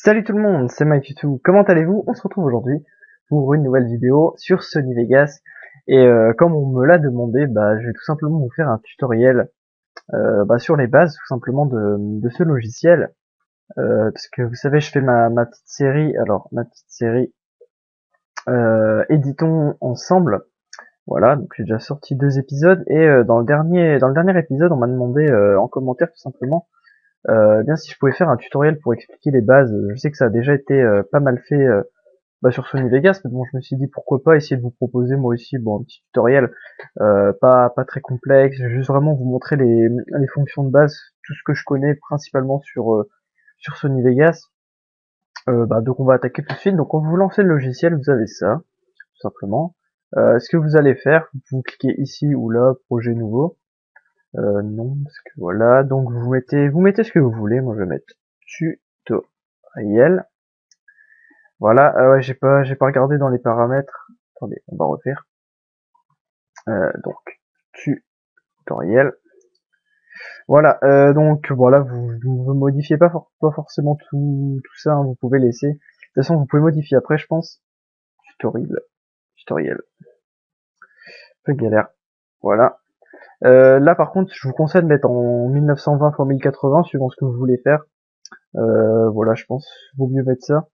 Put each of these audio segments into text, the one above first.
Salut tout le monde, c'est MikeYouTube. Comment allez-vous? On se retrouve aujourd'hui pour une nouvelle vidéo sur Sony Vegas. Et comme on me l'a demandé, je vais tout simplement vous faire un tutoriel sur les bases tout simplement de ce logiciel. Parce que vous savez, je fais ma petite série. Alors ma petite série éditons ensemble. Voilà, donc j'ai déjà sorti 2 épisodes et dans le dernier épisode, on m'a demandé en commentaire tout simplement bien si je pouvais faire un tutoriel pour expliquer les bases. Je sais que ça a déjà été pas mal fait sur Sony Vegas, mais bon, je me suis dit pourquoi pas essayer de vous proposer moi aussi un petit tutoriel pas très complexe, juste vraiment vous montrer les fonctions de base, tout ce que je connais principalement sur Sony Vegas. Donc on va attaquer tout de suite. Donc quand vous lancez le logiciel, vous avez ça, tout simplement. Ce que vous allez faire, vous cliquez ici ou là, projet nouveau. Non, parce que voilà, donc vous mettez ce que vous voulez. Moi je vais mettre tutoriel. Voilà, ouais, j'ai pas regardé dans les paramètres. Attendez, on va refaire. Donc tutoriel. Voilà, donc voilà, vous modifiez pas forcément tout ça, hein, vous pouvez laisser. De toute façon, vous pouvez modifier après, je pense. Tutoriel, peu galère. Voilà. Là, par contre, je vous conseille de mettre en 1920 x 1080 suivant ce que vous voulez faire. Voilà, je pense, vaut mieux mettre ça.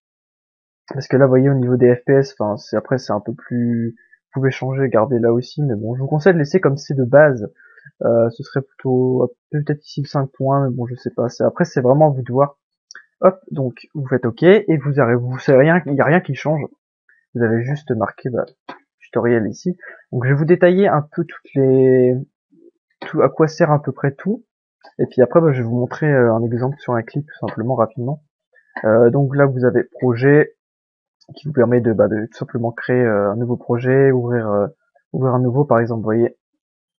Parce que là, vous voyez, au niveau des FPS, enfin, après, c'est un peu plus, vous pouvez changer, garder là aussi, mais bon, je vous conseille de laisser comme c'est de base. Ce serait plutôt, peut-être ici le 5 points, mais bon, je sais pas. Après, c'est vraiment à vous de voir. Hop, donc, vous faites OK, et vous savez rien, il n'y a rien qui change. Vous avez juste marqué, tutoriel ici. Donc, je vais vous détailler un peu tout, à quoi sert à peu près tout. Et puis après, je vais vous montrer un exemple sur un clip, tout simplement, rapidement. Donc là, vous avez projet, qui vous permet de tout simplement créer un nouveau projet, ouvrir un nouveau, par exemple. Vous voyez,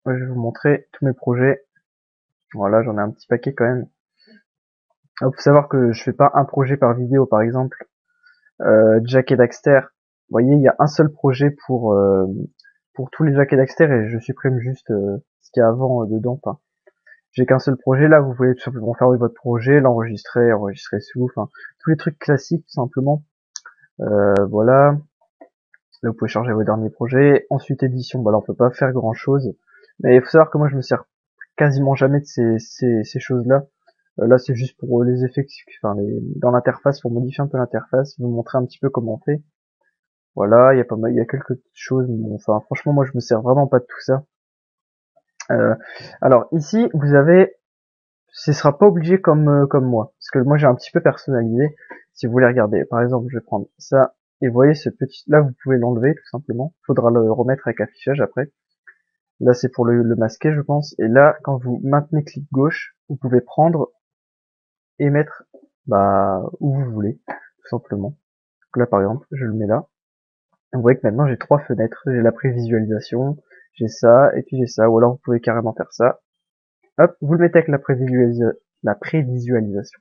moi, je vais vous montrer tous mes projets. Voilà, j'en ai un petit paquet quand même. Il faut savoir que je fais pas un projet par vidéo, par exemple. Jack et Daxter, vous voyez, il y a un seul projet pour tous les Jack et Daxter et je supprime juste ce qu'il y a avant dedans. Enfin, j'ai qu'un seul projet là, vous pouvez tout simplement faire votre projet, enregistrer sous, enfin, tous les trucs classiques tout simplement. Voilà. Là, vous pouvez charger vos derniers projets. Ensuite, édition, là, on peut pas faire grand chose. Mais il faut savoir que moi, je me sers quasiment jamais de ces choses-là. Là, c'est juste pour les effets, enfin, dans l'interface, pour modifier un peu l'interface, vous montrer un petit peu comment on fait. Voilà, il y a pas mal, il y a quelques choses, mais bon, enfin, franchement, moi, je me sers vraiment pas de tout ça. Euh, alors, ici, vous avez, ce sera pas obligé comme moi. Parce que moi, j'ai un petit peu personnalisé. Si vous voulez regarder, par exemple, je vais prendre ça. Et vous voyez ce petit, là, vous pouvez l'enlever, tout simplement. Faudra le remettre avec affichage après. Là, c'est pour le masquer, je pense. Et là, quand vous maintenez clic gauche, vous pouvez prendre et mettre, où vous voulez, tout simplement. Donc là, par exemple, je le mets là. Vous voyez que maintenant, j'ai 3 fenêtres. J'ai la prévisualisation, j'ai ça, et puis j'ai ça. Ou alors, vous pouvez carrément faire ça. Hop, vous le mettez avec la prévisualisation.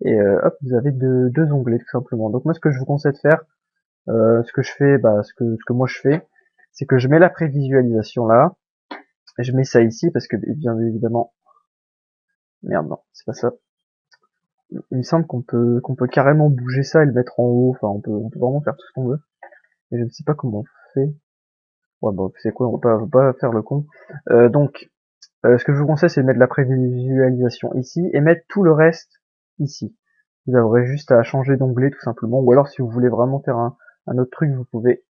Et hop, vous avez deux onglets, tout simplement. Donc moi, ce que je vous conseille de faire, ce que je fais, ce que moi je fais, c'est que je mets la prévisualisation là, et je mets ça ici, parce que bien évidemment, merde, non, c'est pas ça. Il me semble qu'on peut carrément bouger ça et le mettre en haut. Enfin, on peut vraiment faire tout ce qu'on veut. Et je ne sais pas comment on fait. Ouais, bon, c'est quoi, on va pas faire le con. Donc, ce que je vous conseille, c'est de mettre la prévisualisation ici et mettre tout le reste ici. Vous aurez juste à changer d'onglet tout simplement. Ou alors, si vous voulez vraiment faire un autre truc, vous pouvez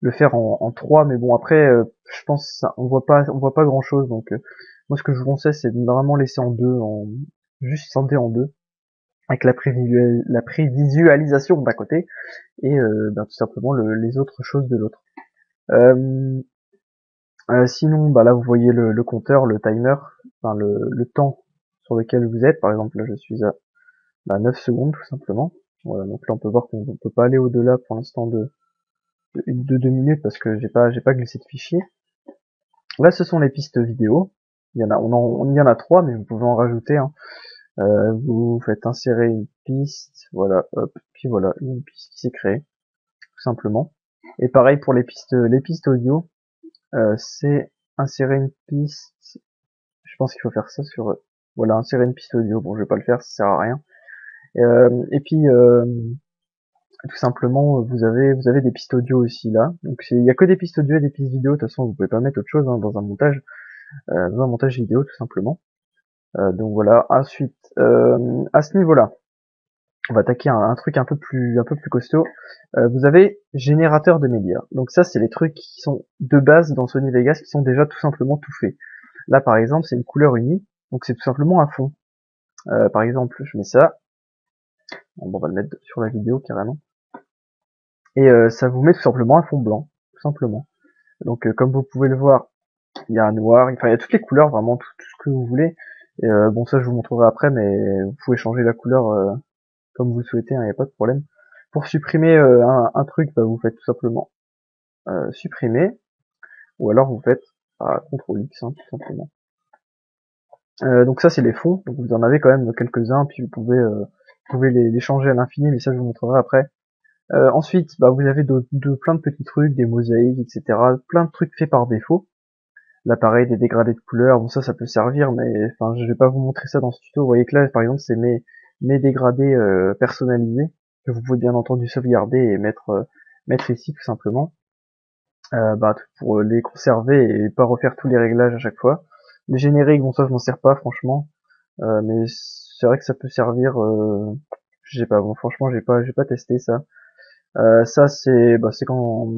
le faire en 3. Mais bon, après, je pense ça, on voit pas grand chose. Donc, moi, ce que je vous conseille, c'est de vraiment laisser en deux, juste scinder en deux, avec la prévisualisation d'un côté et tout simplement les autres choses de l'autre. Euh, Sinon, là vous voyez le compteur, le timer, enfin le temps sur lequel vous êtes. Par exemple, là je suis à 9 secondes tout simplement. Voilà, donc là on peut voir qu'on peut pas aller au-delà pour l'instant de 2 minutes parce que j'ai pas glissé de fichier. Là ce sont les pistes vidéo. Il y en a 3, mais vous pouvez en rajouter. Hein. Vous faites insérer une piste, voilà, hop, puis voilà, une piste qui s'est créée, tout simplement. Et pareil pour les pistes audio, c'est insérer une piste. Je pense qu'il faut faire ça sur, voilà, insérer une piste audio. Bon, je vais pas le faire, ça sert à rien. Et puis tout simplement, vous avez des pistes audio aussi là. Donc il y a que des pistes audio et des pistes vidéo. De toute façon, vous pouvez pas mettre autre chose hein, dans un montage vidéo tout simplement. Donc voilà. Ensuite, à ce niveau-là, on va attaquer un truc un peu plus costaud. Vous avez générateur de médias. Donc ça, c'est les trucs qui sont de base dans Sony Vegas qui sont déjà tout simplement tout faits. Là, par exemple, c'est une couleur unie, donc c'est tout simplement un fond. Par exemple, je mets ça. Bon, on va le mettre sur la vidéo carrément. Et ça vous met tout simplement un fond blanc, tout simplement. Donc comme vous pouvez le voir, il y a un noir, enfin il y a toutes les couleurs, vraiment tout ce que vous voulez. Et bon ça je vous montrerai après, mais vous pouvez changer la couleur comme vous le souhaitez, il n'y a pas de problème. Pour supprimer un truc, bah, vous faites tout simplement supprimer, ou alors vous faites CTRL X, hein, tout simplement. Donc ça c'est les fonds, donc vous en avez quand même quelques-uns, puis vous pouvez les changer à l'infini, mais ça je vous montrerai après. Ensuite, bah, vous avez plein de petits trucs, des mosaïques, etc. Plein de trucs faits par défaut. Là pareil, des dégradés de couleurs, bon ça peut servir, mais enfin je vais pas vous montrer ça dans ce tuto. Vous voyez que là par exemple c'est mes dégradés personnalisés, que vous pouvez bien entendu sauvegarder et mettre ici tout simplement. Bah, pour les conserver et pas refaire tous les réglages à chaque fois. Les génériques, bon ça je m'en sers pas franchement, mais c'est vrai que ça peut servir. Je sais pas, bon franchement j'ai pas testé ça. Ça c'est quand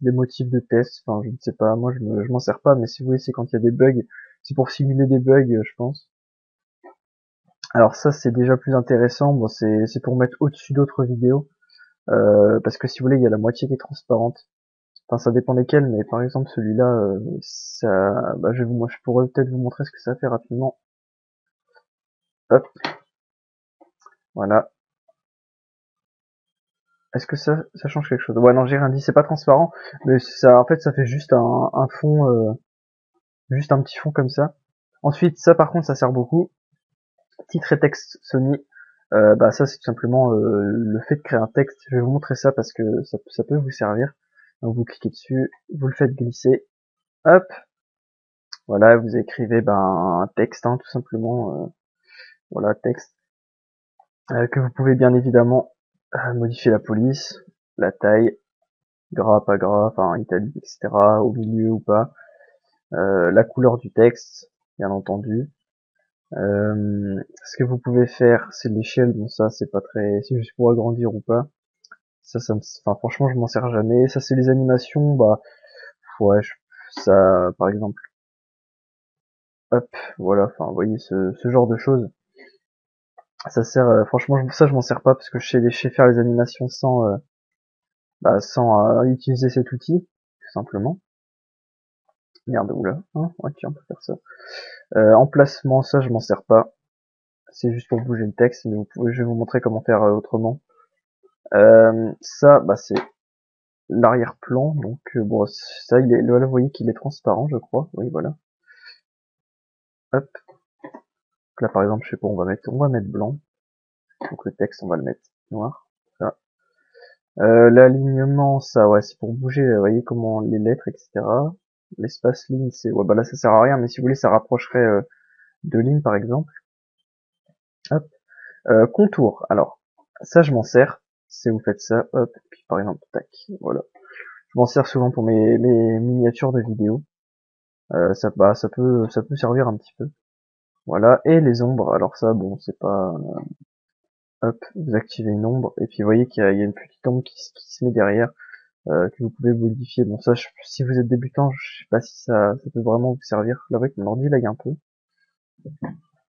des motifs de test, enfin je ne sais pas, moi je m'en sers pas, mais si vous voulez c'est quand il y a des bugs, c'est pour simuler des bugs je pense. Alors ça c'est déjà plus intéressant, bon c'est pour mettre au-dessus d'autres vidéos, parce que si vous voulez il y a la moitié qui est transparente. Enfin, ça dépend desquels, mais par exemple celui-là, ça, bah, je pourrais peut-être vous montrer ce que ça fait rapidement. Hop, voilà. Est-ce que ça change quelque chose? Ouais, non, j'ai rien dit, c'est pas transparent, mais ça, en fait, ça fait juste un fond, juste un petit fond comme ça. Ensuite, ça, par contre, ça sert beaucoup. Titre et texte Sony. Bah ça, c'est tout simplement le fait de créer un texte. Je vais vous montrer ça parce que ça peut vous servir. Donc vous cliquez dessus, vous le faites glisser. Hop, voilà, vous écrivez un texte, hein, tout simplement. Voilà, texte. Que vous pouvez bien évidemment modifier la police, la taille, gras, pas gras, enfin italique, etc., au milieu ou pas, la couleur du texte, bien entendu. Ce que vous pouvez faire, c'est l'échelle, bon ça c'est pas très, c'est juste pour agrandir ou pas. Enfin franchement je m'en sers jamais. Ça c'est les animations, bah ouais, ça par exemple, hop, voilà, enfin vous voyez ce genre de choses. Ça sert, franchement ça je m'en sers pas parce que je sais faire les animations sans utiliser cet outil, tout simplement. Merde, oula, hein, ok, on peut faire ça. Emplacement, ça je m'en sers pas. C'est juste pour bouger le texte, mais je vais vous montrer comment faire autrement. Ça, bah c'est l'arrière-plan, donc bon, ça il est, là vous voyez qu'il est transparent, je crois. Oui, voilà. Hop. Donc là par exemple, je sais pas, on va mettre blanc. Donc le texte, on va le mettre noir. Ça. L'alignement, ça, ouais, c'est pour bouger, vous voyez comment les lettres, etc. L'espace ligne, c'est, ouais, bah là ça sert à rien, mais si vous voulez, ça rapprocherait deux lignes par exemple. Hop. Contour. Alors, ça je m'en sers. Si vous faites ça, hop, puis par exemple, tac, voilà. Je m'en sers souvent pour mes miniatures de vidéos. Ça peut servir un petit peu. Voilà. Et les ombres. Alors ça, bon, c'est pas. Hop, vous activez une ombre et puis vous voyez qu'il y a une petite ombre qui se met derrière que vous pouvez modifier. Bon ça, si vous êtes débutant, je sais pas si ça peut vraiment vous servir. Là, avec mon ordi lag un peu.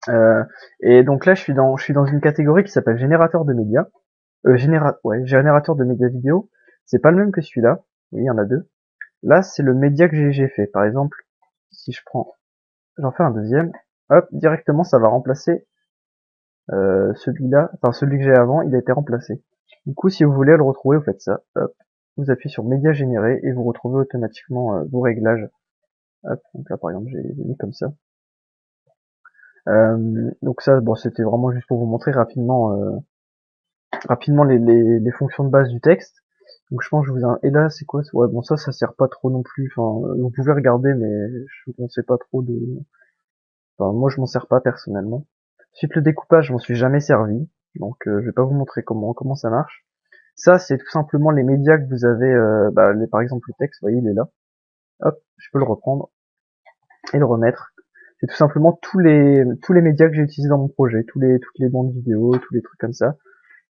Euh, et donc là, je suis dans une catégorie qui s'appelle générateur de médias. Générateur de médias vidéo. C'est pas le même que celui-là. Oui, il y en a deux. Là, c'est le média que j'ai fait. Par exemple, si j'en fais un deuxième, hop, directement, ça va remplacer celui-là. Enfin, celui que j'ai avant, il a été remplacé. Du coup, si vous voulez le retrouver, vous faites ça. Hop, vous appuyez sur média généré et vous retrouvez automatiquement vos réglages. Hop, donc là, par exemple, j'ai mis comme ça. Donc ça, bon, c'était vraiment juste pour vous montrer rapidement les fonctions de base du texte. Donc je pense que et là c'est quoi? Ouais, bon ça sert pas trop non plus. Enfin, vous pouvez regarder, mais je vous conseille pas trop de. Enfin, moi je m'en sers pas personnellement. Ensuite le découpage, je m'en suis jamais servi. Donc je vais pas vous montrer comment ça marche. Ça c'est tout simplement les médias que vous avez, par exemple le texte, vous voyez il est là. Hop, je peux le reprendre et le remettre. C'est tout simplement tous les médias que j'ai utilisés dans mon projet, toutes les bandes vidéo, tous les trucs comme ça.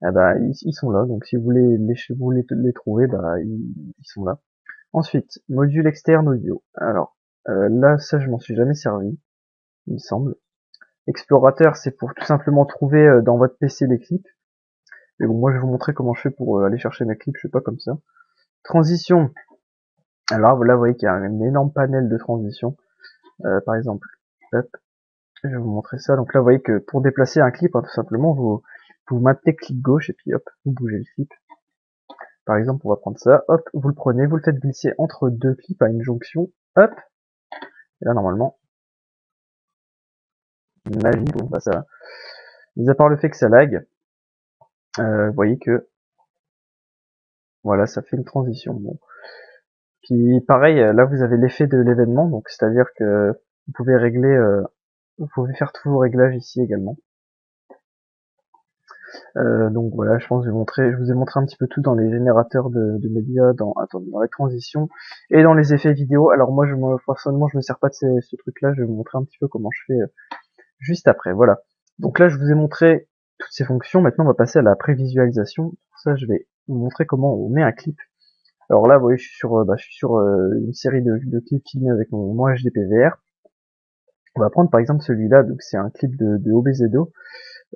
Ah bah ils sont là. Donc si vous voulez les trouver, bah ils sont là. Ensuite, module externe audio. Alors là ça je m'en suis jamais servi, il me semble. Explorateur c'est pour tout simplement trouver dans votre PC les clips. Mais bon moi je vais vous montrer comment je fais pour aller chercher mes clips, je fais pas comme ça. Transition. Alors là vous voyez qu'il y a un énorme panel de transition. Par exemple, hop, je vais vous montrer ça. Donc là, vous voyez que pour déplacer un clip, hein, tout simplement, vous maintenez clic gauche et puis hop, vous bougez le clip. Par exemple, on va prendre ça, hop, vous le prenez, vous le faites glisser entre deux clips à une jonction, hop, et là, normalement, magie, bon, bah ça, mis à part le fait que ça lag, vous voyez que, voilà, ça fait une transition. Bon. Puis pareil, là, vous avez l'effet de l'événement, donc c'est-à-dire que vous pouvez régler, vous pouvez faire tous vos réglages ici également. Donc voilà, je pense que je vous ai montré un petit peu tout dans les générateurs de médias, dans les transitions et dans les effets vidéo. Alors moi, personnellement, je me sers pas de ce truc-là. Je vais vous montrer un petit peu comment je fais juste après. Voilà. Donc là, je vous ai montré toutes ces fonctions. Maintenant, on va passer à la prévisualisation. Pour ça, je vais vous montrer comment on met un clip. Alors là, vous voyez, je suis sur une série de clips filmés avec mon HDPVR. On va prendre par exemple celui-là. Donc c'est un clip de OBZO.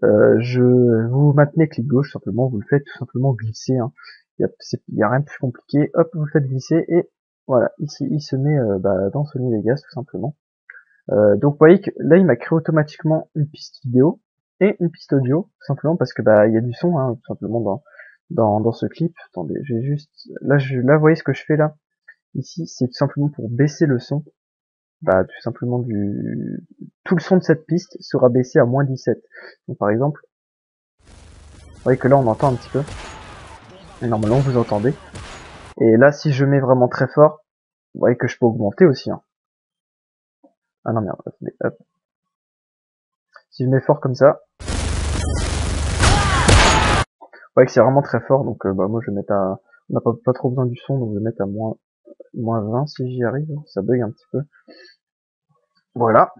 Vous maintenez clic gauche simplement, vous le faites tout simplement glisser. Hein. Il y a rien de plus compliqué. Hop, vous le faites glisser et voilà, ici il se met dans Sony Vegas tout simplement. Donc vous voyez que là il m'a créé automatiquement une piste vidéo et une piste audio tout simplement parce que il y a du son hein, tout simplement dans ce clip. Attendez, j'ai juste là vous voyez ce que je fais là. Ici c'est tout simplement pour baisser le son. Tout simplement tout le son de cette piste sera baissé à -17. Donc par exemple, vous voyez que là on entend un petit peu. Et normalement vous entendez. Et là si je mets vraiment très fort, vous voyez que je peux augmenter aussi. Hein. Ah non merde, attendez, hop. Si je mets fort comme ça, vous voyez que c'est vraiment très fort. Donc moi je vais mettre à. On n'a pas trop besoin du son, donc je vais mettre à moins 20 si j'y arrive. Ça bug un petit peu. Voilà.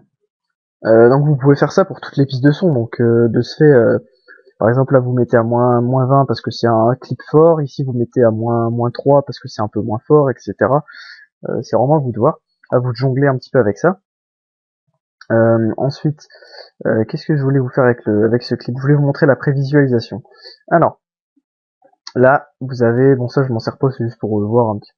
Donc vous pouvez faire ça pour toutes les pistes de son. Donc de ce fait, par exemple là vous mettez à moins 20 parce que c'est un clip fort. Ici vous mettez à moins 3 parce que c'est un peu moins fort, etc. C'est vraiment à vous de voir. À vous de jongler un petit peu avec ça. Ensuite, qu'est-ce que je voulais vous faire avec ce clip? Je voulais vous montrer la prévisualisation. Alors, là, vous avez, bon ça je m'en sers pas, c'est juste pour voir un petit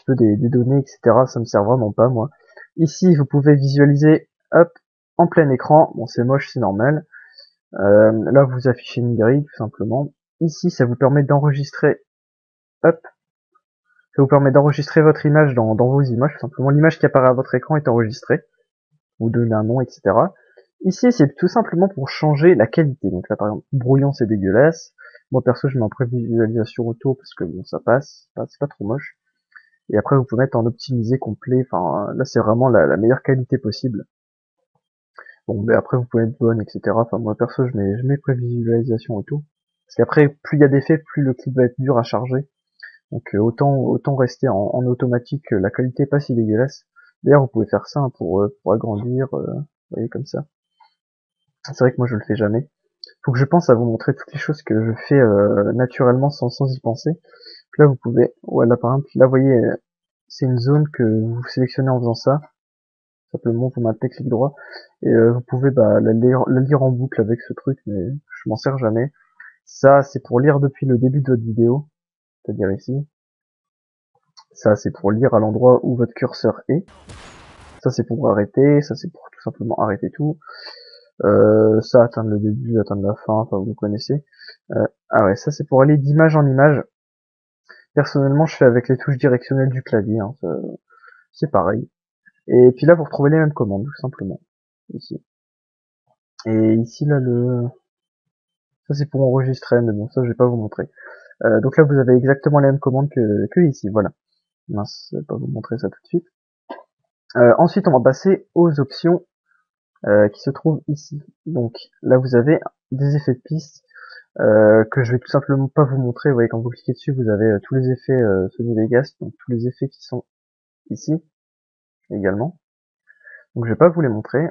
peu des données, etc. Ça me sert vraiment pas moi. Ici, vous pouvez visualiser, hop, en plein écran. Bon, c'est moche, c'est normal. Là, vous affichez une grille tout simplement. Ici, ça vous permet d'enregistrer, hop, ça vous permet d'enregistrer votre image dans vos images. Tout simplement, l'image qui apparaît à votre écran est enregistrée. Vous donnez un nom, etc. Ici, c'est tout simplement pour changer la qualité. Donc là, par exemple, brouillon, c'est dégueulasse. Moi, perso, je mets en prévisualisation auto parce que bon, ça passe. C'est pas trop moche. Et après, vous pouvez mettre en optimisé complet. Enfin, là, c'est vraiment la meilleure qualité possible. Bon, mais après, vous pouvez mettre bonne, etc. Enfin, moi, perso, je mets prévisualisation auto. Parce qu'après, plus il y a d'effets, plus le clip va être dur à charger. Donc, autant rester en automatique. La qualité est pas si dégueulasse. D'ailleurs, vous pouvez faire ça hein, pour agrandir. Vous voyez, comme ça. C'est vrai que moi je le fais jamais. Faut que je pense à vous montrer toutes les choses que je fais naturellement sans y penser. Donc là vous pouvez, ouais là par exemple, là vous voyez, c'est une zone que vous sélectionnez en faisant ça. Simplement vous maintenez clic droit et vous pouvez la lire en boucle avec ce truc, mais je m'en sers jamais. Ça c'est pour lire depuis le début de votre vidéo, c'est-à-dire ici. Ça c'est pour lire à l'endroit où votre curseur est. Ça c'est pour arrêter, ça c'est pour tout simplement arrêter tout. Ça atteindre le début, atteindre la fin, enfin vous connaissez. Ah ouais, ça c'est pour aller d'image en image. Personnellement, je fais avec les touches directionnelles du clavier, hein, c'est pareil. Et puis là, vous retrouvez les mêmes commandes, tout simplement. Ici. Et ici, là, ça c'est pour enregistrer, mais bon, ça je vais pas vous montrer. Donc là, vous avez exactement les mêmes commandes que ici, voilà. Mince, je vais pas vous montrer ça tout de suite. Ensuite, on va passer aux options qui se trouve ici. Donc là vous avez des effets de piste que je vais tout simplement pas vous montrer. Vous voyez, quand vous cliquez dessus, vous avez tous les effets Sony Vegas, donc tous les effets qui sont ici également. Donc je vais pas vous les montrer.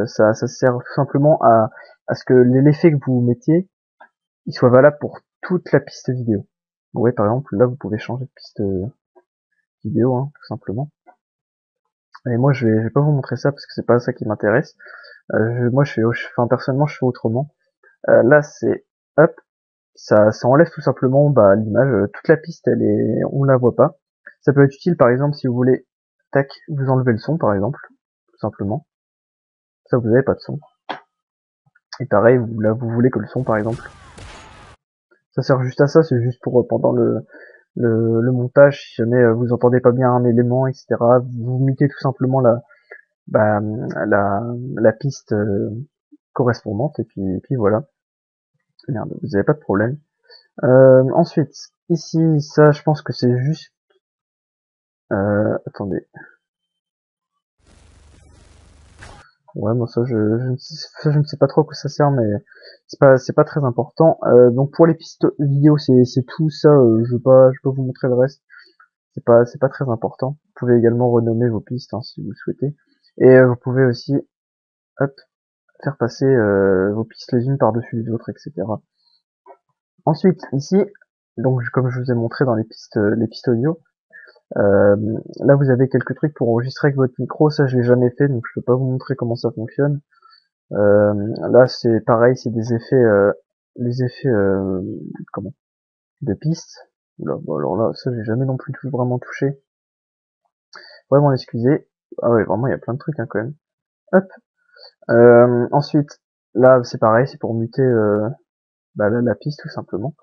Ça sert tout simplement à ce que l'effet que vous mettiez, il soit valable pour toute la piste vidéo. Vous voyez, par exemple, là vous pouvez changer de piste vidéo, hein, tout simplement. Et moi je vais pas vous montrer ça parce que c'est pas ça qui m'intéresse. Moi enfin personnellement je fais autrement. Là c'est hop, ça enlève tout simplement bah, l'image, toute la piste on la voit pas. Ça peut être utile par exemple si vous voulez, tac, vous enlevez le son par exemple, tout simplement. Ça vous avez pas de son. Et pareil, là vous voulez que le son par exemple. Ça sert juste à ça, c'est juste pour pendant le montage, si jamais vous entendez pas bien un élément, etc. Vous mutez tout simplement bah, la piste correspondante et puis voilà. Merde, vous avez pas de problème. Ensuite, ici, ça, je pense que c'est juste. Attendez. Ouais, moi ça, je ne sais pas trop à quoi ça sert, mais c'est pas très important. Donc pour les pistes vidéo, c'est tout ça. Je vais pas vous montrer le reste. C'est pas très important. Vous pouvez également renommer vos pistes hein, si vous le souhaitez. Et vous pouvez aussi, hop, faire passer vos pistes les unes par-dessus les autres, etc. Ensuite, ici, donc comme je vous ai montré dans les pistes audio. Euh, Là, vous avez quelques trucs pour enregistrer avec votre micro. Ça, je l'ai jamais fait, donc je peux pas vous montrer comment ça fonctionne. Là, c'est pareil, c'est des effets, les effets, comment, de piste. Oula, bon, alors là, ça, j'ai jamais non plus vraiment touché. Vraiment, excusez. Ah ouais, vraiment, il y a plein de trucs hein, quand même. Hop. Ensuite, là, c'est pareil, c'est pour muter bah, la piste tout simplement.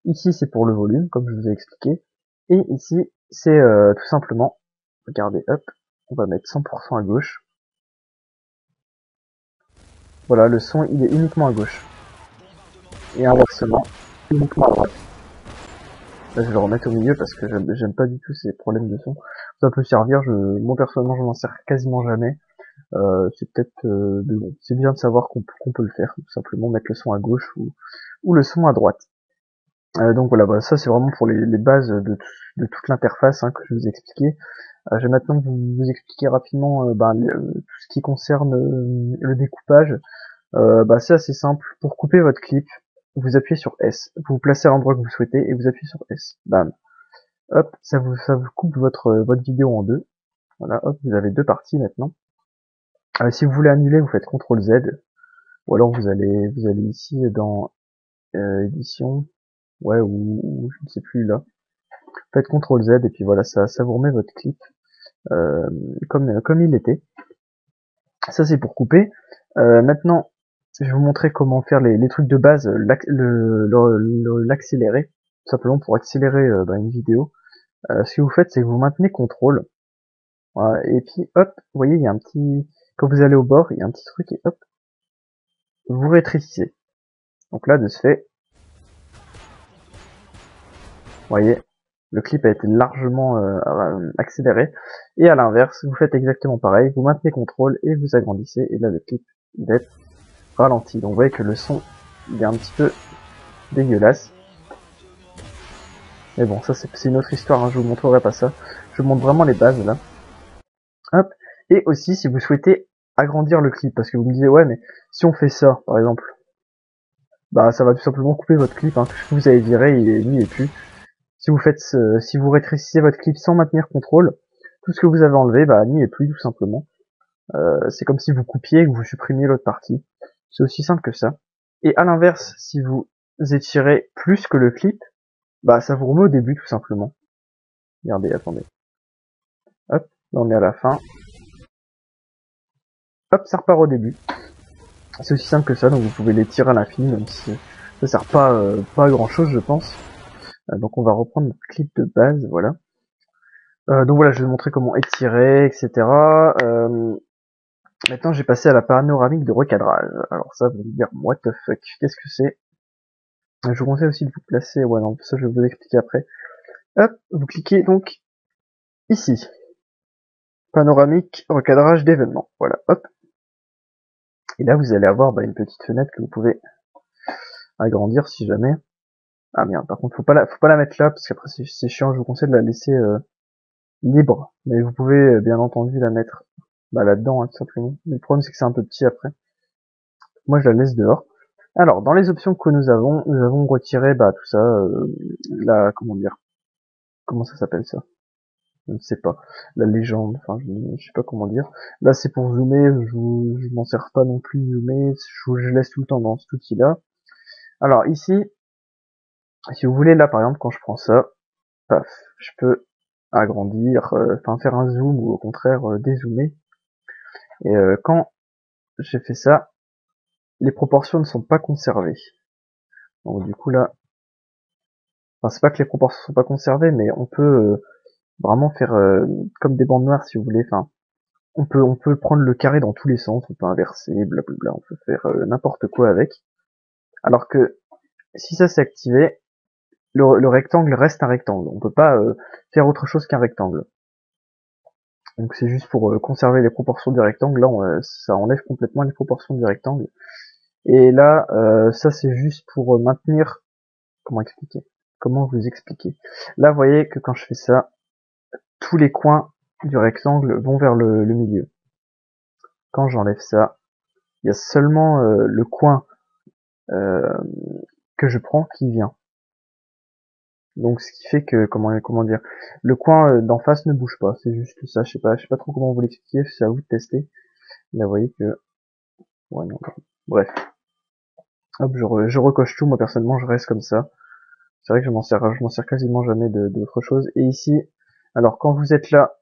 Ici, c'est pour le volume, comme je vous ai expliqué. Et ici, c'est tout simplement, regardez, hop, on va mettre 100% à gauche. Voilà, le son, il est uniquement à gauche. Et inversement, uniquement à droite. Là, je vais le remettre au milieu parce que j'aime pas du tout ces problèmes de son. Ça peut servir, moi personnellement, je m'en sers quasiment jamais. C'est peut-être, bon, c'est bien de savoir qu'on peut le faire, tout simplement mettre le son à gauche ou le son à droite. Donc voilà, bah, ça c'est vraiment pour les bases de toute l'interface hein, que je vous ai expliqué. Je vais maintenant vous expliquer rapidement tout ce qui concerne le découpage. Bah, c'est assez simple. Pour couper votre clip, vous appuyez sur S. Vous vous placez à l'endroit que vous souhaitez et vous appuyez sur S. Bam. Hop, ça vous coupe votre vidéo en deux. Voilà, hop, vous avez deux parties maintenant. Si vous voulez annuler, vous faites CTRL Z. Ou alors vous allez ici dans édition. Ouais, ou je ne sais plus là. Faites CTRL Z et puis voilà, ça vous remet votre clip euh, comme il était. Ça c'est pour couper. Maintenant, je vais vous montrer comment faire les trucs de base, l'accélérer, tout simplement pour accélérer bah, une vidéo. Ce que vous faites, c'est que vous maintenez CTRL, voilà, et puis hop, vous voyez, il y a un petit, quand vous allez au bord, il y a un petit truc et hop, vous rétrécissez. Donc là, de ce fait, vous voyez, le clip a été largement accéléré. Et à l'inverse, vous faites exactement pareil, vous maintenez CTRL et vous agrandissez, et là le clip va être ralenti. Donc vous voyez que le son, il est un petit peu dégueulasse. Mais bon, ça c'est une autre histoire, hein, je vous montrerai pas ça. Je vous montre vraiment les bases là. Hop. Et aussi si vous souhaitez agrandir le clip, parce que vous me disiez ouais mais si on fait ça, par exemple, bah ça va tout simplement couper votre clip, hein. Tout ce que vous avez viré, il est plus. Si vous faites si vous rétrécissez votre clip sans maintenir contrôle, tout ce que vous avez enlevé, bah n'y est plus tout simplement. C'est comme si vous coupiez et que vous supprimiez l'autre partie. C'est aussi simple que ça. Et à l'inverse, si vous étirez plus que le clip, bah ça vous remet au début tout simplement. Regardez, attendez. Hop, là on est à la fin. Hop, ça repart au début. C'est aussi simple que ça, donc vous pouvez l'étirer à l'infini, même si ça sert pas à grand chose, je pense. Donc on va reprendre notre clip de base, voilà. Donc voilà, je vais vous montrer comment étirer, etc. Maintenant, j'ai passé à la panoramique de recadrage. Alors ça, vous allez me dire, what the fuck, qu'est-ce que c'est? Je vous conseille aussi de vous placer, ouais non, ça je vais vous expliquer après. Hop, vous cliquez donc ici. Panoramique, recadrage d'événements. Voilà, hop. Et là, vous allez avoir une petite fenêtre que vous pouvez agrandir si jamais. Ah merde, par contre, faut pas la mettre là, parce qu'après c'est chiant, je vous conseille de la laisser libre. Mais vous pouvez bien entendu la mettre là-dedans, hein, tout simplement. Mais le problème, c'est que c'est un peu petit après. Moi, je la laisse dehors. Alors, dans les options que nous avons retiré tout ça, comment dire, comment ça s'appelle ça? Je ne sais pas. La légende, enfin, je sais pas comment dire. Là, c'est pour zoomer, je m'en sers pas non plus de zoomer, je laisse tout le temps dans cet outil-là. Alors, ici, si vous voulez, là, par exemple, quand je prends ça, paf, je peux agrandir, enfin, faire un zoom ou au contraire, dézoomer. Et quand j'ai fait ça, les proportions ne sont pas conservées. Donc, du coup, là, enfin, c'est pas que les proportions sont pas conservées, mais on peut vraiment faire comme des bandes noires, si vous voulez, enfin, on peut prendre le carré dans tous les sens, on peut inverser, blablabla, on peut faire n'importe quoi avec. Alors que si ça s'est activé, le rectangle reste un rectangle. On peut pas faire autre chose qu'un rectangle. Donc c'est juste pour conserver les proportions du rectangle. Là, ça enlève complètement les proportions du rectangle. Et là, ça c'est juste pour maintenir. Comment expliquer? Comment vous expliquer? Là, vous voyez que quand je fais ça, tous les coins du rectangle vont vers le milieu. Quand j'enlève ça, il y a seulement le coin que je prends qui vient. Donc ce qui fait que comment dire, le coin d'en face ne bouge pas, c'est juste ça. Je sais pas trop comment vous l'expliquer, c'est à vous de tester. Là vous voyez que ouais, non, bref, hop je recoche tout. Moi personnellement je reste comme ça. C'est vrai que je m'en sers quasiment jamais d'autre chose. Et ici, alors quand vous êtes là,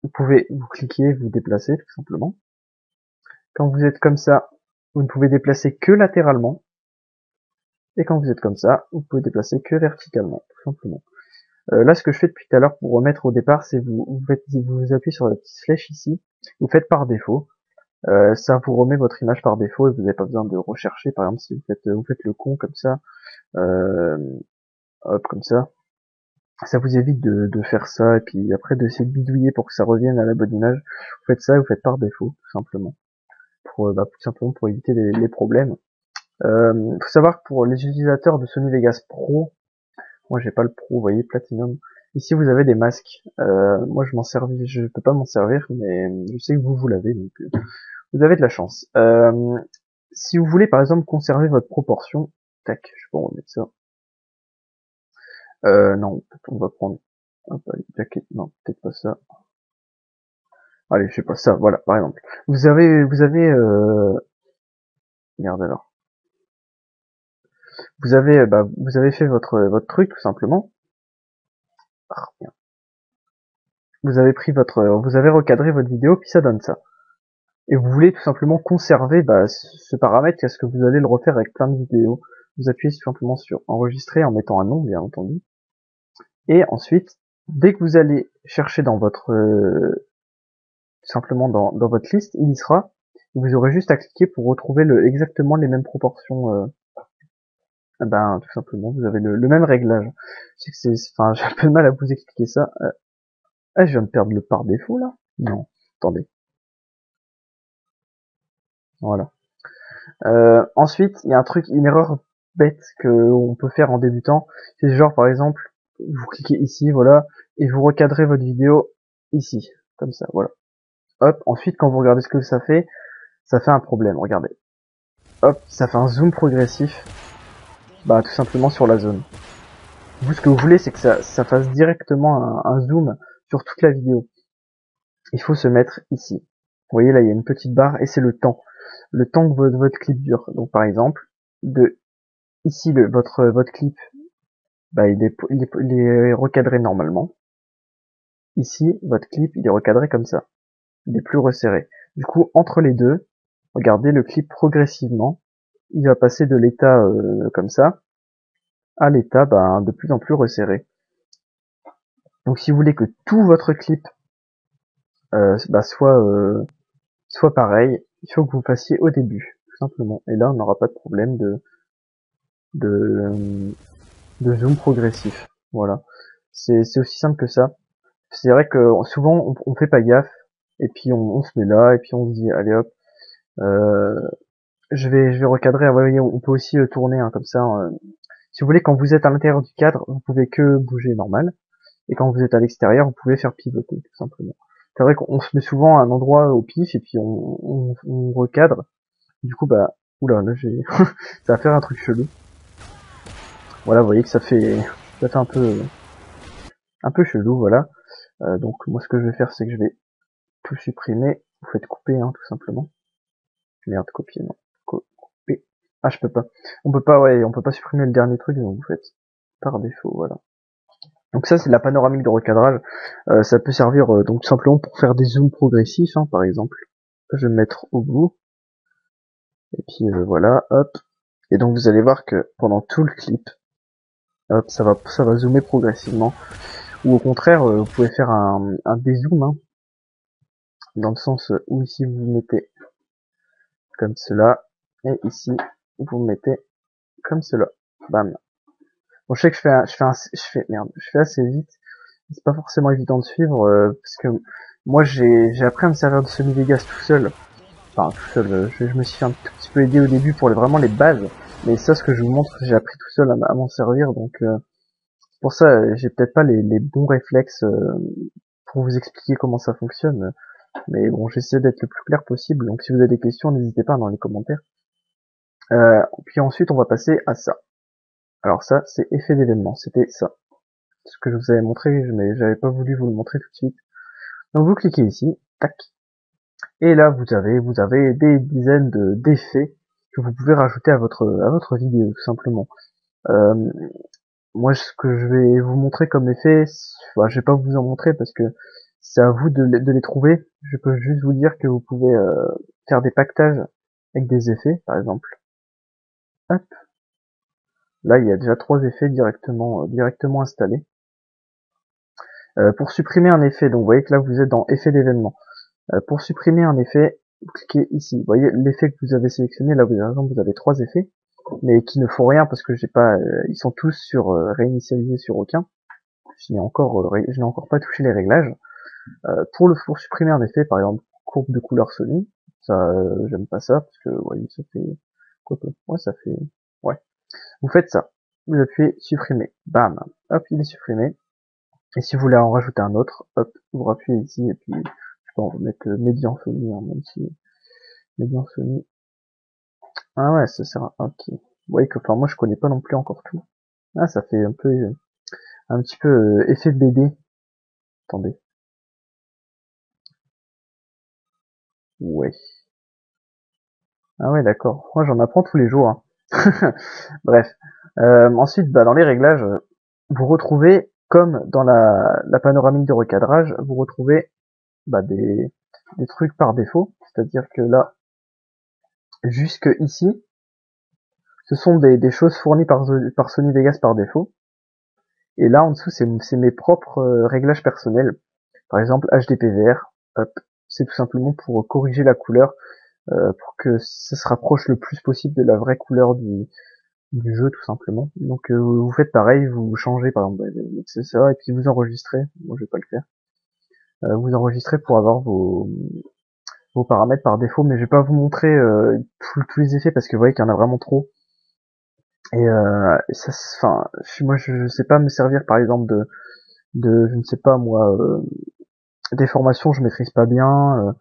vous pouvez vous cliquer, vous déplacer tout simplement. Quand vous êtes comme ça, vous ne pouvez déplacer que latéralement. Et quand vous êtes comme ça, vous pouvez déplacer que verticalement, tout simplement. Là, ce que je fais depuis tout à l'heure pour remettre au départ, c'est vous appuyez sur la petite flèche ici, vous faites par défaut. Ça vous remet votre image par défaut et vous n'avez pas besoin de rechercher. Par exemple, si vous faites le con comme ça, euh, hop comme ça vous évite de faire ça et puis après d'essayer de bidouiller pour que ça revienne à la bonne image. Vous faites ça, et vous faites par défaut, tout simplement, tout simplement pour éviter les problèmes. Faut savoir que pour les utilisateurs de Sony Vegas Pro, moi j'ai pas le Pro, vous voyez, Platinum. Ici vous avez des masques. Moi je peux pas m'en servir, mais je sais que vous l'avez, donc vous avez de la chance. Si vous voulez par exemple conserver votre proportion, tac, je peux remettre ça. Non, on va prendre non, peut-être pas ça. Allez, je sais pas ça, voilà, par exemple. Merde alors. Vous avez fait votre truc tout simplement. Ah, merde. Vous avez recadré votre vidéo, puis ça donne ça. Et vous voulez tout simplement conserver ce paramètre, est-ce que vous allez le refaire avec plein de vidéos. Vous appuyez tout simplement sur enregistrer en mettant un nom, bien entendu. Et ensuite, dès que vous allez chercher dans votre tout simplement dans votre liste, il y sera. Vous aurez juste à cliquer pour retrouver exactement les mêmes proportions. Tout simplement, vous avez le même réglage. Enfin, j'ai un peu de mal à vous expliquer ça. Je viens de perdre le par défaut là. Non, attendez. Voilà. Ensuite, il y a une erreur bête que on peut faire en débutant. C'est genre par exemple, vous cliquez ici, voilà, et vous recadrez votre vidéo ici, comme ça, voilà. Hop. Ensuite, quand vous regardez ce que ça fait un problème. Regardez. Hop, ça fait un zoom progressif. Tout simplement sur la zone. Vous, ce que vous voulez, c'est que ça fasse directement un zoom sur toute la vidéo. Il faut se mettre ici. Vous voyez là, il y a une petite barre et c'est le temps que votre clip dure. Donc par exemple, de ici votre clip, il est recadré normalement. Ici, votre clip, il est recadré comme ça. Il est plus resserré. Du coup, entre les deux, regardez le clip progressivement. Il va passer de l'état comme ça à l'état de plus en plus resserré. Donc si vous voulez que tout votre clip soit pareil, il faut que vous fassiez au début, tout simplement. Et là, on n'aura pas de problème de, de zoom progressif. Voilà. C'est aussi simple que ça. C'est vrai que souvent on fait pas gaffe et puis on se met là et puis on se dit allez hop, je vais recadrer. Ah, ouais, voyez, on peut aussi tourner comme ça. Si vous voulez, quand vous êtes à l'intérieur du cadre, vous pouvez que bouger normal. Et quand vous êtes à l'extérieur, vous pouvez faire pivoter, tout simplement. C'est vrai qu'on se met souvent à un endroit au pif et puis on recadre. Du coup, bah, oula, là j'ai, ça va faire un truc chelou. Voilà, vous voyez que ça fait un peu chelou, voilà. Donc moi, ce que je vais faire, c'est que je vais tout supprimer. Vous faites couper, hein, tout simplement. Merde, copier, non. Couper. Ah, je peux pas. On peut pas, ouais, on peut pas supprimer le dernier truc, donc vous faites par défaut, voilà. Donc ça, c'est la panoramique de recadrage. Ça peut servir donc tout simplement pour faire des zooms progressifs, hein, par exemple. Je vais me mettre au bout. Et puis voilà, hop. Et donc vous allez voir que pendant tout le clip, hop, ça va zoomer progressivement. Ou au contraire, vous pouvez faire un dézoom, hein, dans le sens où ici vous mettez comme cela, et ici vous mettez comme cela. Bam. Bon, je sais que je fais assez vite. C'est pas forcément évident de suivre parce que moi j'ai appris à me servir de Sony Vegas tout seul. Enfin tout seul, je me suis fait un tout petit peu aider au début pour vraiment les bases, mais ça ce que je vous montre j'ai appris tout seul à m'en servir, donc pour ça j'ai peut-être pas les bons réflexes pour vous expliquer comment ça fonctionne, mais bon j'essaie d'être le plus clair possible, donc si vous avez des questions n'hésitez pas dans les commentaires. Puis ensuite on va passer à ça. Alors ça c'est effet d'événement, c'était ça. Ce que je vous avais montré, mais j'avais pas voulu vous le montrer tout de suite. Donc vous cliquez ici, tac, et là vous avez des dizaines d'effets que vous pouvez rajouter à votre vidéo tout simplement. Euh, Moi ce que je vais vous montrer comme effet, enfin, je vais pas vous en montrer parce que c'est à vous de les trouver. Je peux juste vous dire que vous pouvez faire des pactages avec des effets, par exemple. Hop, là il y a déjà 3 effets directement installés. Pour supprimer un effet, donc vous voyez que là vous êtes dans effet d'événement. Pour supprimer un effet, vous cliquez ici. Vous voyez l'effet que vous avez sélectionné, là par exemple vous avez 3 effets, mais qui ne font rien parce que j'ai pas, ils sont tous sur réinitialisés sur aucun. Je n'ai encore pas touché les réglages. Pour supprimer un effet, par exemple courbe de couleur Sony, ça j'aime pas ça parce que ouais, ça fait quoi que ouais ça fait ouais. Vous faites ça, vous appuyez supprimer, bam, hop il est supprimé. Et si vous voulez en rajouter un autre, hop vous appuyez ici et puis je peux en remettre Median Sony, hein, même si Median Sony. Ah ouais ça sert à ok. Vous voyez que enfin moi je connais pas non plus encore tout. Ah ça fait un petit peu effet BD. Attendez. Ouais. Ah ouais, d'accord. Moi, j'en apprends tous les jours, hein. Bref. Ensuite, bah, dans les réglages, vous retrouvez, comme dans la panoramique de recadrage, vous retrouvez bah, des trucs par défaut. C'est-à-dire que là, jusque ici, ce sont des choses fournies par Sony Vegas par défaut. Et là, en dessous, c'est mes propres réglages personnels. Par exemple, HDPVR, hop, c'est tout simplement pour corriger la couleur, pour que ça se rapproche le plus possible de la vraie couleur du jeu tout simplement. Donc vous faites pareil, vous changez par exemple c'est ça et puis vous enregistrez. Moi je vais pas le faire. Vous enregistrez pour avoir vos paramètres par défaut, mais je vais pas vous montrer tous les effets parce que vous voyez qu'il y en a vraiment trop. Et ça, enfin, moi je sais pas me servir par exemple de je ne sais pas moi des formations je maîtrise pas bien.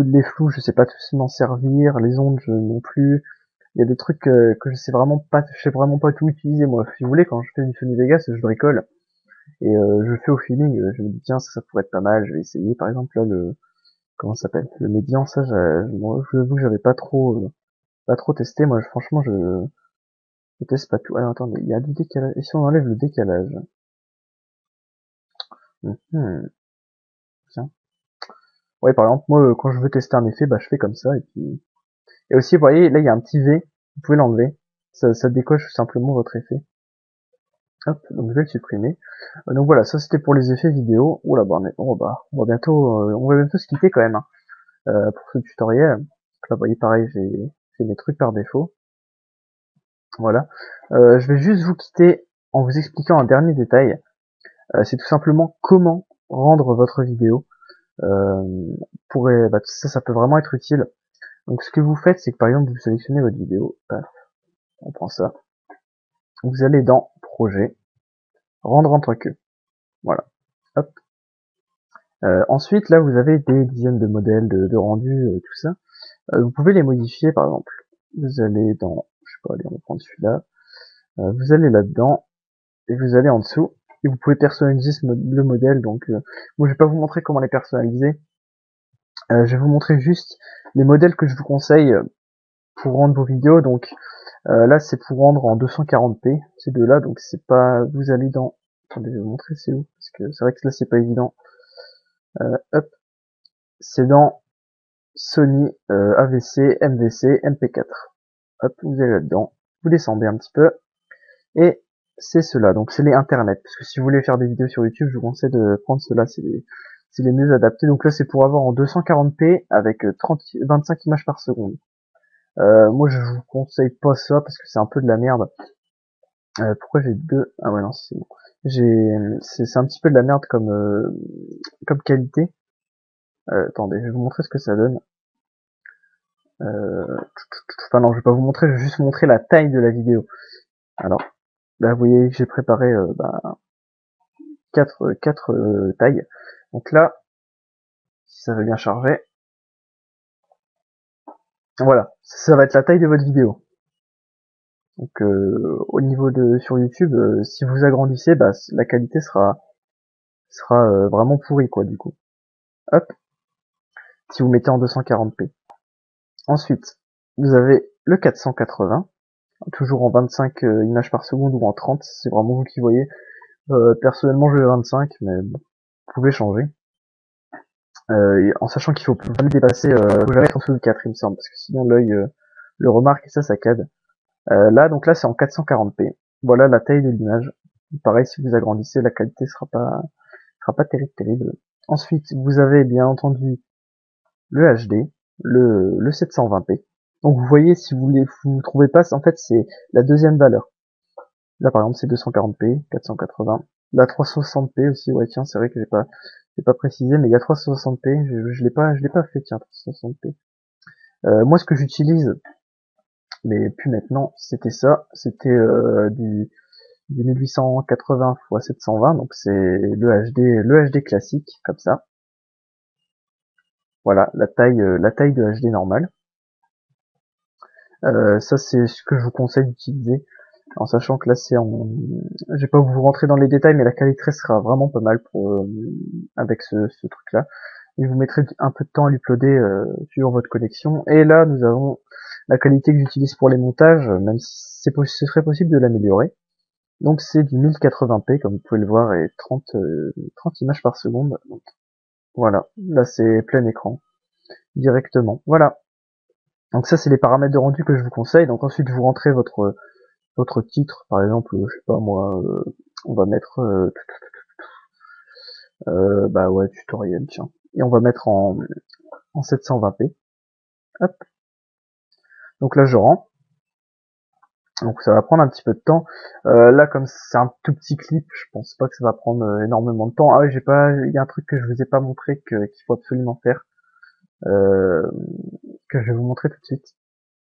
Les flous je sais pas tous m'en servir, les ondes non plus. Il y a des trucs que je sais vraiment pas tout utiliser moi. Si vous voulez, quand je fais du Sony Vegas, je bricole et je le fais au feeling. Je me dis tiens ça pourrait être pas mal, je vais essayer. Par exemple là le comment ça s'appelle le médian, ça moi, je vous que j'avais pas trop testé. Moi franchement je teste pas tout. Alors attendez, il y a du décalage. Et si on enlève le décalage, Mhm. Tiens. Ouais par exemple moi quand je veux tester un effet, bah je fais comme ça et puis et aussi vous voyez là il y a un petit V, vous pouvez l'enlever. Ça décoche tout simplement votre effet. Hop, donc je vais le supprimer. Donc voilà, ça c'était pour les effets vidéo. Oula, bah, on va bientôt se quitter quand même, hein, pour ce tutoriel. Donc là, vous voyez, pareil, j'ai fait mes trucs par défaut. Voilà. Je vais juste vous quitter en vous expliquant un dernier détail. C'est tout simplement comment rendre votre vidéo. Bah, ça peut vraiment être utile. Donc ce que vous faites, c'est que par exemple vous sélectionnez votre vidéo, paf, on prend ça, vous allez dans projet, rendre entre queue, voilà, hop. Ensuite là vous avez des dizaines de modèles de rendu, tout ça. Vous pouvez les modifier par exemple. Vous allez dans, je sais pas, allez on va prendre celui-là. Vous allez là-dedans et vous allez en dessous et vous pouvez personnaliser le modèle. Donc moi je vais pas vous montrer comment les personnaliser. Je vais vous montrer juste les modèles que je vous conseille pour rendre vos vidéos. Donc là c'est pour rendre en 240p ces deux-là. Donc c'est pas, vous allez dans, attendez je vais vous montrer c'est où parce que c'est vrai que là c'est pas évident. Hop, c'est dans Sony AVC, MVC, MP4. Hop, vous allez là-dedans, vous descendez un petit peu et c'est cela. Donc c'est les internet. Parce que si vous voulez faire des vidéos sur YouTube, je vous conseille de prendre cela. C'est les mieux adaptés. Donc là c'est pour avoir en 240p avec 25 images par seconde. Moi je vous conseille pas ça parce que c'est un peu de la merde. Pourquoi j'ai deux? Ah ouais non c'est bon. C'est un petit peu de la merde comme qualité. Attendez, je vais vous montrer ce que ça donne. Enfin non, je vais pas vous montrer, je vais juste vous montrer la taille de la vidéo. Alors, là vous voyez que j'ai préparé quatre tailles. Donc là, si ça veut bien charger, voilà, ça va être la taille de votre vidéo. Donc au niveau de sur YouTube, si vous agrandissez, bah la qualité sera vraiment pourrie quoi du coup. Hop, si vous mettez en 240p. Ensuite, vous avez le 480, toujours en 25 images par seconde ou en 30, c'est vraiment vous qui voyez. Personnellement, je vais 25, mais bon, vous pouvez changer. En sachant qu'il faut jamais dépasser, faut jamais être en dessous de 4, il me semble, parce que sinon l'œil le remarque et ça cade. Là, donc là, c'est en 440p. Voilà la taille de l'image. Pareil, si vous agrandissez, la qualité sera pas terrible. Ensuite, vous avez bien entendu le HD, le 720p. Donc vous voyez, si vous trouvez pas, en fait, c'est la deuxième valeur. Là, par exemple, c'est 240p, 480. La 360p aussi, ouais, tiens, c'est vrai que j'ai pas précisé, mais il y a 360p, je l'ai pas fait, tiens, 360p. Moi, ce que j'utilise, mais plus maintenant, c'était du 1880 x 720, donc c'est le HD classique, comme ça. Voilà, la taille de HD normale. Ça, c'est ce que je vous conseille d'utiliser, en sachant que là, je vais pas vous rentrer dans les détails, mais la qualité sera vraiment pas mal avec ce truc-là. Et vous mettrez un peu de temps à l'uploader sur votre connexion. Et là, nous avons la qualité que j'utilise pour les montages, même si ce serait possible de l'améliorer. Donc c'est du 1080p, comme vous pouvez le voir, et 30 images par seconde. Donc, voilà, là c'est plein écran, directement. Voilà. Donc ça, c'est les paramètres de rendu que je vous conseille. Donc ensuite, vous rentrez votre titre, par exemple, je sais pas moi, on va mettre bah ouais, tutoriel, tiens. Et on va mettre en 720p. Hop. Donc là, je rends. Donc ça va prendre un petit peu de temps. Là, comme c'est un tout petit clip, je pense pas que ça va prendre énormément de temps. Ah oui, il y a un truc que je vous ai pas montré qu'il faut absolument faire, euh, que je vais vous montrer tout de suite.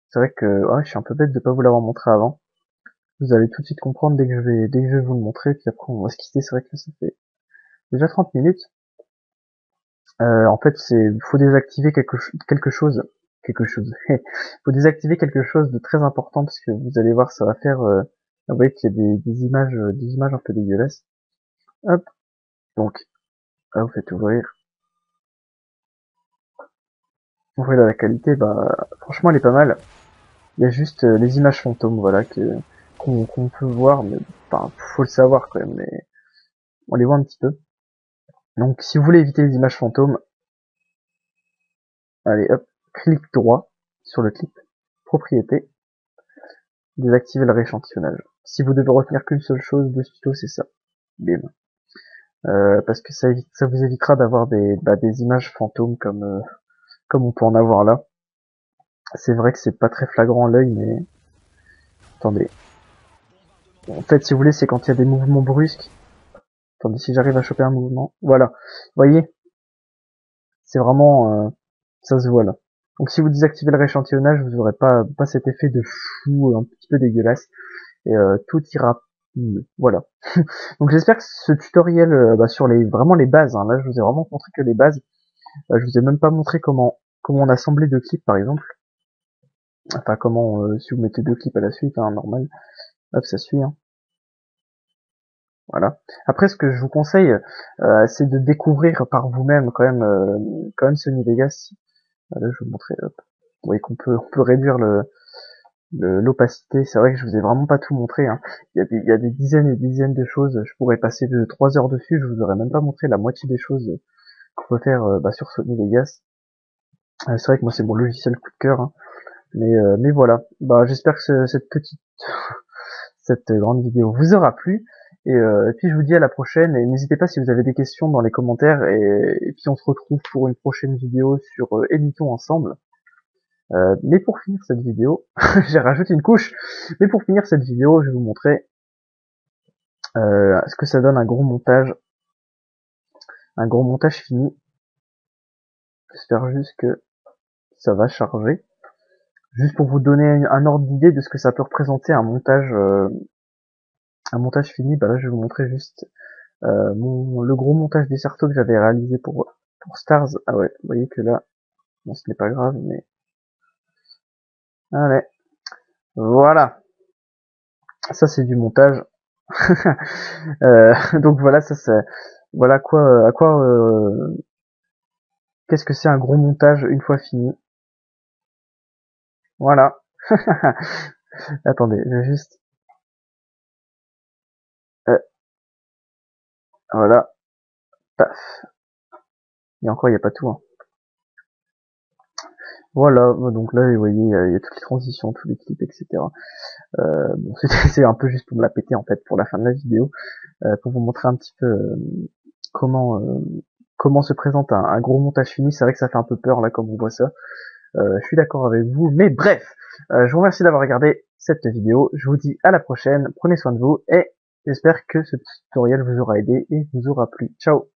C'est vrai que ouais, je suis un peu bête de pas vous l'avoir montré avant. Vous allez tout de suite comprendre dès que je vais vous le montrer, puis après on va se quitter. C'est vrai que ça fait déjà 30 minutes. En fait, faut désactiver quelque chose, quelque chose. Faut désactiver quelque chose de très important parce que vous allez voir, ça va faire, vous voyez qu'il y a des images un peu dégueulasses. Hop, donc, là, vous faites ouvrir. Ouvrez la qualité, bah, franchement, elle est pas mal. Il y a juste les images fantômes, voilà, qu'on peut voir, mais, enfin, faut le savoir quand même, mais on les voit un petit peu. Donc, si vous voulez éviter les images fantômes, allez, hop, clic droit sur le clip, propriété, désactiver le rééchantillonnage. Si vous devez retenir qu'une seule chose de ce tuto, c'est ça. Bim. Parce que ça vous évitera d'avoir des images fantômes comme on peut en avoir là. C'est vrai que c'est pas très flagrant à l'œil, mais attendez. En fait, si vous voulez, c'est quand il y a des mouvements brusques. Attendez, si j'arrive à choper un mouvement. Voilà. Vous voyez, c'est vraiment ça se voit là. Donc si vous désactivez le rééchantillonnage, vous n'aurez pas cet effet de flou un petit peu dégueulasse, et tout ira mieux. Voilà. Donc j'espère que ce tutoriel sur vraiment les bases, hein, là je vous ai vraiment montré que les bases, je vous ai même pas montré comment on assemblait deux clips par exemple, enfin comment si vous mettez deux clips à la suite, hein, normal, hop ça suit, hein. Voilà. Après, ce que je vous conseille, c'est de découvrir par vous-même quand même Sony Vegas. Là, je vais vous montrer. Hop. Vous voyez qu'on peut, on peut réduire l'opacité. C'est vrai que je vous ai vraiment pas tout montré, hein. Il y a des dizaines et des dizaines de choses. Je pourrais passer de 3 heures dessus. Je vous aurais même pas montré la moitié des choses qu'on peut faire sur Sony Vegas. C'est vrai que moi, c'est mon logiciel coup de cœur, hein. Mais voilà. Bah, j'espère que cette grande vidéo vous aura plu. Et puis je vous dis à la prochaine, et n'hésitez pas si vous avez des questions dans les commentaires, et puis on se retrouve pour une prochaine vidéo sur Éditons ensemble. Mais pour finir cette vidéo, j'ai rajouté une couche, mais pour finir cette vidéo, je vais vous montrer ce que ça donne un gros montage fini. J'espère juste que ça va charger. Juste pour vous donner un ordre d'idée de ce que ça peut représenter un montage fini, bah là je vais vous montrer juste le gros montage des cerceaux que j'avais réalisé pour Stars. Ah ouais, vous voyez que là, bon, ce n'est pas grave, mais allez, voilà, ça c'est du montage. Donc voilà, ça c'est, voilà qu'est-ce que c'est un gros montage une fois fini. Voilà. Attendez, je vais juste, voilà, paf. Et encore, il n'y a pas tout, hein. Voilà, donc là, vous voyez, il y a toutes les transitions, tous les clips, etc. Bon, c'est un peu juste pour me la péter en fait pour la fin de la vidéo, pour vous montrer un petit peu comment comment se présente un gros montage fini. C'est vrai que ça fait un peu peur là comme on voit ça. Je suis d'accord avec vous, mais bref, je vous remercie d'avoir regardé cette vidéo. Je vous dis à la prochaine, prenez soin de vous et j'espère que ce tutoriel vous aura aidé et vous aura plu. Ciao.